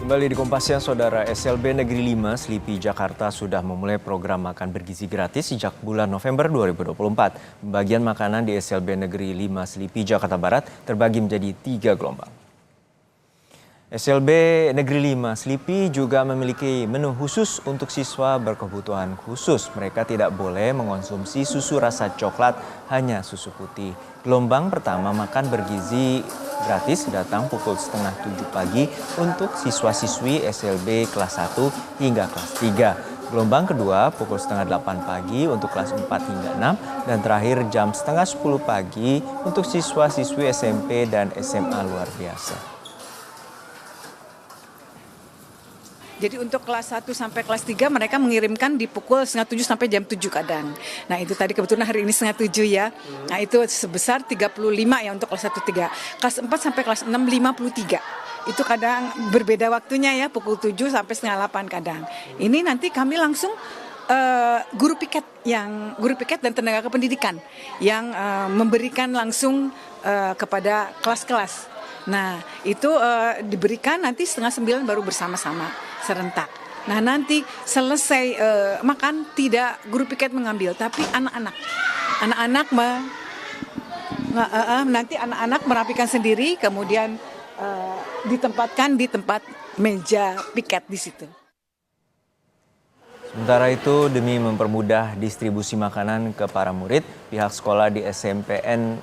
Kembali di Kompas Siang, Saudara. SLB Negeri 5 Selipi Jakarta sudah memulai program makan bergizi gratis sejak bulan November 2024. Pembagian makanan di SLB Negeri 5 Selipi Jakarta Barat terbagi menjadi 3 gelombang. SLB Negeri 5 Selipi juga memiliki menu khusus untuk siswa berkebutuhan khusus. Mereka tidak boleh mengonsumsi susu rasa coklat, hanya susu putih. Gelombang pertama makan bergizi gratis datang pukul setengah 7 pagi untuk siswa-siswi SLB kelas 1 hingga kelas 3. Gelombang kedua pukul setengah 8 pagi untuk kelas 4 hingga 6 dan terakhir jam setengah 10 pagi untuk siswa-siswi SMP dan SMA luar biasa. Jadi untuk kelas 1 sampai kelas 3 mereka mengirimkan di pukul setengah 7 sampai jam 7 kadang. Nah itu tadi kebetulan hari ini setengah 7 ya. Nah itu sebesar 35 ya untuk kelas 1 3. Kelas 4 sampai kelas 6 53. Itu kadang berbeda waktunya ya, pukul 7 sampai setengah 8 kadang. Ini nanti kami langsung guru piket dan tenaga kependidikan yang memberikan langsung kepada kelas-kelas. Nah itu diberikan nanti setengah 9 baru bersama-sama serentak. Nah nanti selesai makan tidak guru piket mengambil, tapi anak-anak nanti anak-anak merapikan sendiri, kemudian ditempatkan di tempat meja piket di situ. Sementara itu, demi mempermudah distribusi makanan ke para murid, pihak sekolah di SMPN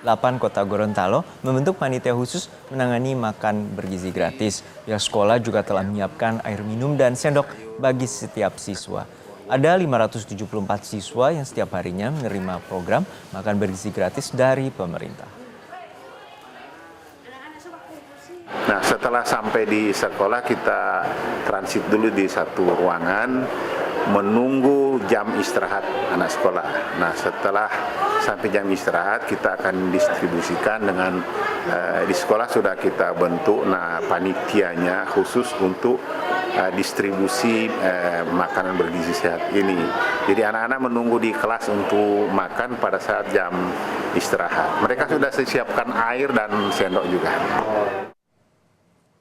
8 Kota Gorontalo membentuk panitia khusus menangani makan bergizi gratis. Pihak sekolah juga telah menyiapkan air minum dan sendok bagi setiap siswa. Ada 574 siswa yang setiap harinya menerima program makan bergizi gratis dari pemerintah. Nah, setelah sampai di sekolah kita transit dulu di satu ruangan menunggu jam istirahat anak sekolah. Nah, setelah sampai jam istirahat kita akan distribusikan dengan di sekolah sudah kita bentuk panitianya khusus untuk distribusi makanan bergizi sehat ini. Jadi anak-anak menunggu di kelas untuk makan pada saat jam istirahat. Mereka sudah siapkan air dan sendok juga.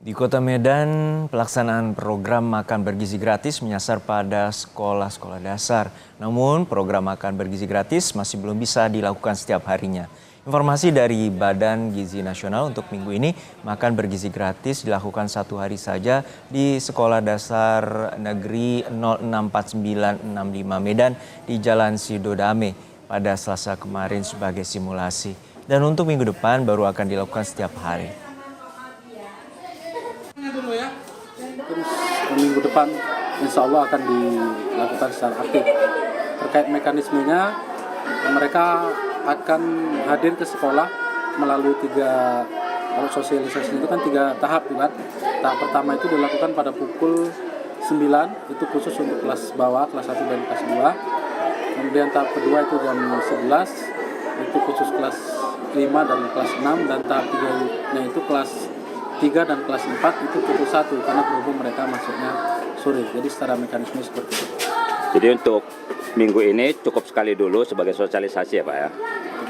Di Kota Medan, pelaksanaan program makan bergizi gratis menyasar pada sekolah-sekolah dasar. Namun, program makan bergizi gratis masih belum bisa dilakukan setiap harinya. Informasi dari Badan Gizi Nasional untuk minggu ini, makan bergizi gratis dilakukan 1 hari saja di Sekolah Dasar Negeri 064965 Medan di Jalan Sidodame pada Selasa kemarin sebagai simulasi. Dan untuk minggu depan baru akan dilakukan setiap hari. Terus minggu depan insya Allah akan dilakukan secara aktif. Terkait mekanismenya, mereka akan hadir ke sekolah melalui 3, kalau sosialisasi itu kan 3 tahap kan. Tahap pertama itu dilakukan pada pukul 9, itu khusus untuk kelas bawah, kelas 1 dan kelas 2. Kemudian tahap kedua itu jam 11, itu khusus kelas 5 dan kelas 6. Dan tahap 3-nya itu kelas 3 dan kelas 4 itu pukul 1 karena berhubung mereka masuknya sore. Jadi secara mekanisme seperti itu. Jadi untuk minggu ini cukup sekali dulu sebagai sosialisasi ya Pak ya?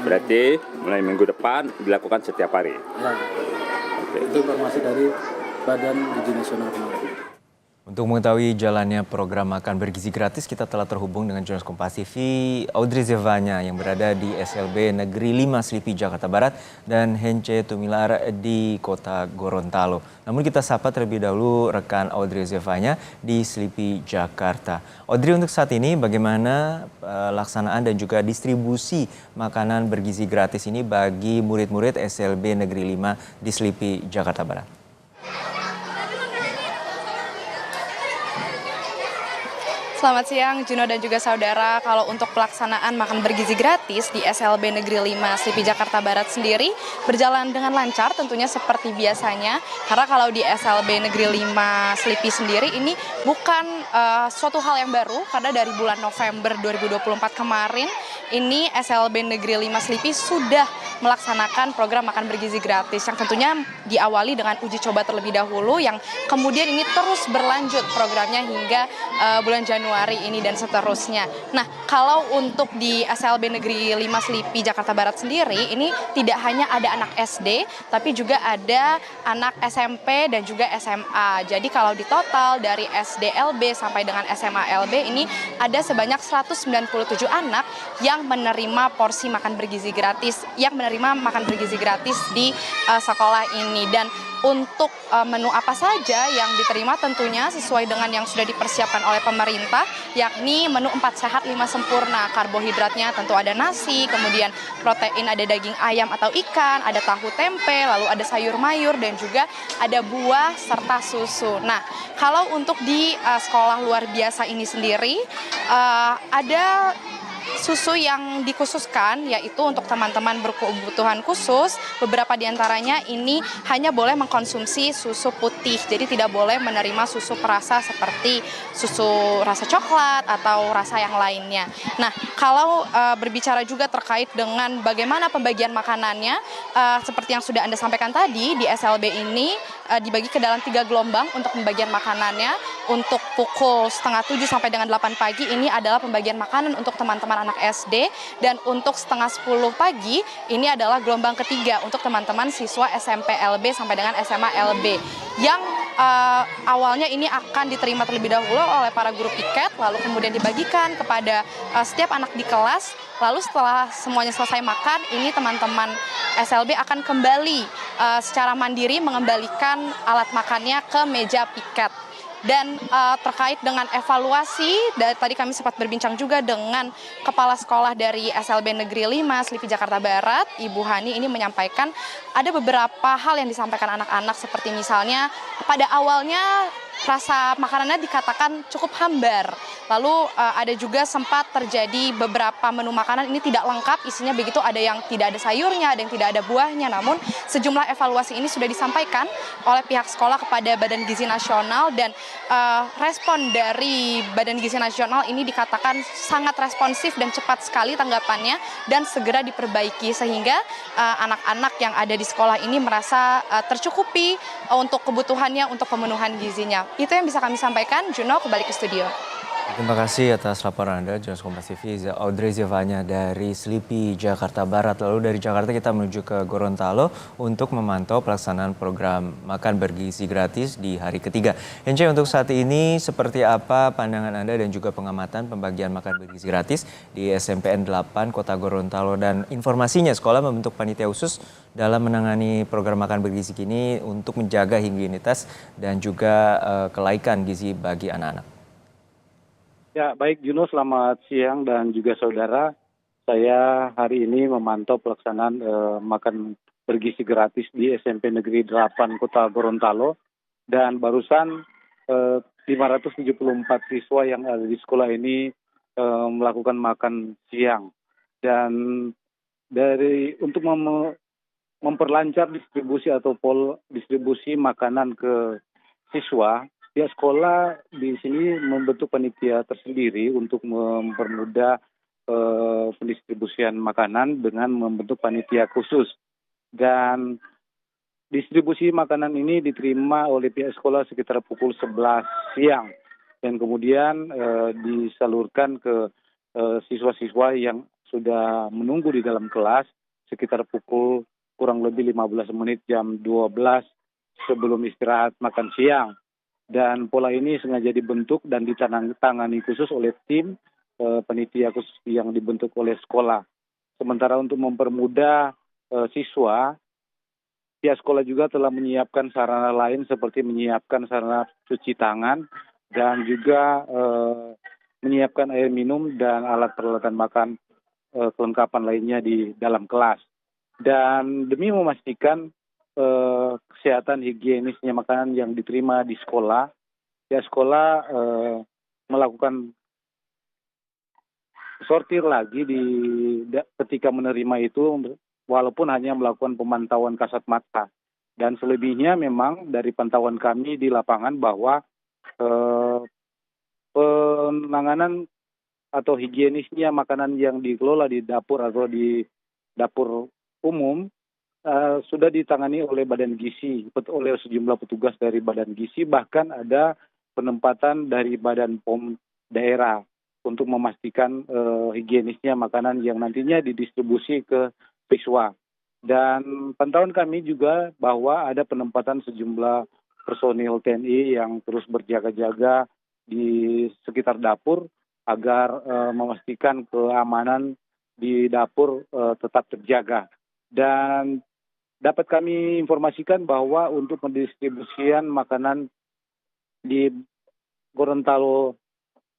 Berarti mulai minggu depan dilakukan setiap hari? Ya, itu informasi dari Badan Gizi Nasional kemarin. Untuk mengetahui jalannya program makan bergizi gratis, kita telah terhubung dengan jurnalis Kompas TV Audrey Zevanya yang berada di SLB Negeri 5 Selipi Jakarta Barat dan Hence Tumilar di Kota Gorontalo. Namun kita sapa terlebih dahulu rekan Audrey Zevanya di Selipi Jakarta. Audrey, untuk saat ini bagaimana laksanaan dan juga distribusi makanan bergizi gratis ini bagi murid-murid SLB Negeri 5 di Selipi Jakarta Barat? Selamat siang Juno dan juga saudara. Kalau untuk pelaksanaan makan bergizi gratis di SLB Negeri 5 Selipi Jakarta Barat sendiri berjalan dengan lancar tentunya seperti biasanya. Karena kalau di SLB Negeri 5 Selipi sendiri ini bukan suatu hal yang baru karena dari bulan November 2024 kemarin ini SLB Negeri 5 Selipi sudah melaksanakan program makan bergizi gratis yang tentunya diawali dengan uji coba terlebih dahulu yang kemudian ini terus berlanjut programnya hingga bulan Januari ini dan seterusnya. Nah, kalau untuk di SLB Negeri Negeri 5 Selipi Jakarta Barat sendiri ini tidak hanya ada anak SD, tapi juga ada anak SMP dan juga SMA. Jadi kalau di total dari SD LB sampai dengan SMA LB ini ada sebanyak 197 anak yang menerima porsi makan bergizi gratis, di sekolah ini. Dan untuk menu apa saja yang diterima tentunya sesuai dengan yang sudah dipersiapkan oleh pemerintah, yakni menu 4 sehat 5 sempurna. Karbohidratnya tentu ada nasi, kemudian protein ada daging ayam atau ikan, ada tahu tempe, lalu ada sayur mayur dan juga ada buah serta susu. Nah, kalau untuk di sekolah luar biasa ini sendiri ada susu yang dikhususkan, yaitu untuk teman-teman berkebutuhan khusus. Beberapa diantaranya ini hanya boleh mengkonsumsi susu putih, jadi tidak boleh menerima susu perasa seperti susu rasa coklat atau rasa yang lainnya. Nah, kalau berbicara juga terkait dengan bagaimana pembagian makanannya, seperti yang sudah Anda sampaikan tadi, di SLB ini dibagi ke dalam 3 gelombang untuk pembagian makanannya. Untuk pukul 6:30 sampai dengan 8 pagi ini adalah pembagian makanan untuk teman-teman anak SD, dan untuk 9:30 pagi ini adalah gelombang ketiga untuk teman-teman siswa SMP LB sampai dengan SMA LB yang awalnya ini akan diterima terlebih dahulu oleh para guru piket, lalu kemudian dibagikan kepada setiap anak di kelas. Lalu setelah semuanya selesai makan, ini teman-teman SLB akan kembali secara mandiri mengembalikan alat makannya ke meja piket. Dan terkait dengan evaluasi, tadi kami sempat berbincang juga dengan Kepala Sekolah dari SLB Negeri 5 Selipi Jakarta Barat, Ibu Hani, ini menyampaikan ada beberapa hal yang disampaikan anak-anak, seperti misalnya pada awalnya rasa makanannya dikatakan cukup hambar. Lalu ada juga sempat terjadi beberapa menu makanan ini tidak lengkap isinya, begitu ada yang tidak ada sayurnya, ada yang tidak ada buahnya. Namun sejumlah evaluasi ini sudah disampaikan oleh pihak sekolah kepada Badan Gizi Nasional, dan respon dari Badan Gizi Nasional ini dikatakan sangat responsif dan cepat sekali tanggapannya dan segera diperbaiki, sehingga anak-anak yang ada di sekolah ini merasa tercukupi untuk kebutuhannya, untuk pemenuhan gizinya. Itu yang bisa kami sampaikan. Juno, kembali ke studio. Terima kasih atas laporan Anda, jurnalis Kompas TV, Audrey Zevanya dari Selipi, Jakarta Barat. Lalu dari Jakarta kita menuju ke Gorontalo untuk memantau pelaksanaan program makan bergizi gratis di hari ketiga. Ence, untuk saat ini seperti apa pandangan Anda dan juga pengamatan pembagian makan bergizi gratis di SMPN 8 Kota Gorontalo, dan informasinya sekolah membentuk panitia khusus dalam menangani program makan bergizi ini untuk menjaga higienitas dan juga kelaikan gizi bagi anak-anak. Ya, baik Juno, selamat siang dan juga saudara. Saya hari ini memantau pelaksanaan makan bergizi gratis di SMP Negeri 8 Kota Gorontalo, dan barusan 574 siswa yang ada di sekolah ini melakukan makan siang. Dan untuk memperlancar distribusi atau distribusi makanan ke siswa, pihak sekolah di sini membentuk panitia tersendiri untuk mempermudah pendistribusian makanan dengan membentuk panitia khusus. Dan distribusi makanan ini diterima oleh pihak sekolah sekitar pukul 11 siang. Dan kemudian disalurkan ke siswa-siswa yang sudah menunggu di dalam kelas sekitar pukul kurang lebih 15 menit jam 12 sebelum istirahat makan siang. Dan pola ini sengaja dibentuk dan ditangani khusus oleh tim panitia khusus yang dibentuk oleh sekolah. Sementara untuk mempermudah siswa, pihak sekolah juga telah menyiapkan sarana lain seperti menyiapkan sarana cuci tangan dan juga menyiapkan air minum dan alat peralatan makan kelengkapan lainnya di dalam kelas. Dan demi memastikan kesehatan higienisnya makanan yang diterima di sekolah, ya sekolah melakukan sortir lagi ketika menerima itu, walaupun hanya melakukan pemantauan kasat mata. Dan selebihnya memang dari pantauan kami di lapangan bahwa penanganan atau higienisnya makanan yang dikelola di dapur atau di dapur umum sudah ditangani oleh Badan Gizi, oleh sejumlah petugas dari Badan Gizi, bahkan ada penempatan dari Badan POM daerah. untuk memastikan higienisnya makanan yang nantinya didistribusi ke siswa. Dan pantauan kami juga bahwa ada penempatan sejumlah personil TNI yang terus berjaga-jaga di sekitar dapur agar memastikan keamanan di dapur tetap terjaga. Dan dapat kami informasikan bahwa untuk pendistribusian makanan di Gorontalo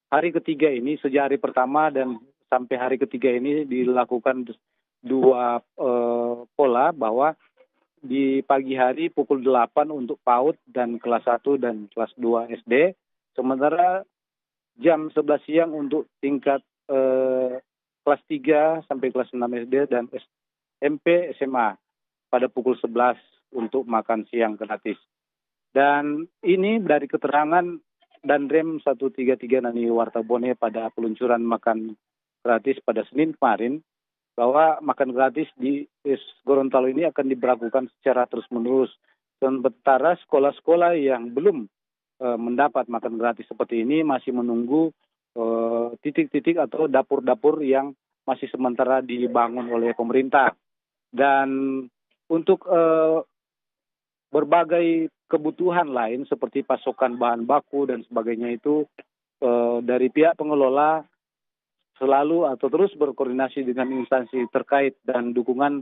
hari ketiga ini, sejak hari pertama dan sampai hari ketiga ini dilakukan dua pola, bahwa di pagi hari pukul 8 untuk PAUD dan kelas 1 dan kelas 2 SD, sementara jam 11 siang untuk tingkat kelas 3 sampai kelas 6 SD dan SMP SMA pada pukul 11 untuk makan siang gratis. Dan ini dari keterangan Danrem 133 Nani Wartabone pada peluncuran makan gratis pada Senin kemarin, bahwa makan gratis di Gorontalo ini akan diberlakukan secara terus-menerus. Sementara sekolah-sekolah yang belum mendapat makan gratis seperti ini masih menunggu titik-titik atau dapur-dapur yang masih sementara dibangun oleh pemerintah. Dan untuk berbagai kebutuhan lain seperti pasokan bahan baku dan sebagainya itu dari pihak pengelola selalu atau terus berkoordinasi dengan instansi terkait, dan dukungan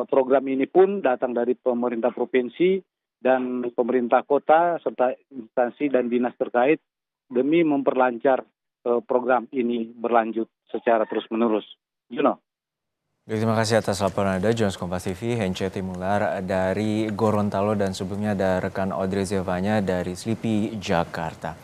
program ini pun datang dari pemerintah provinsi dan pemerintah kota serta instansi dan dinas terkait demi memperlancar program ini berlanjut secara terus-menerus. Juno. Terima kasih atas laporan Anda, Jones Kompas TV, Hence Timular dari Gorontalo, dan sebelumnya ada rekan Audrey Zevanya dari Slipi, Jakarta.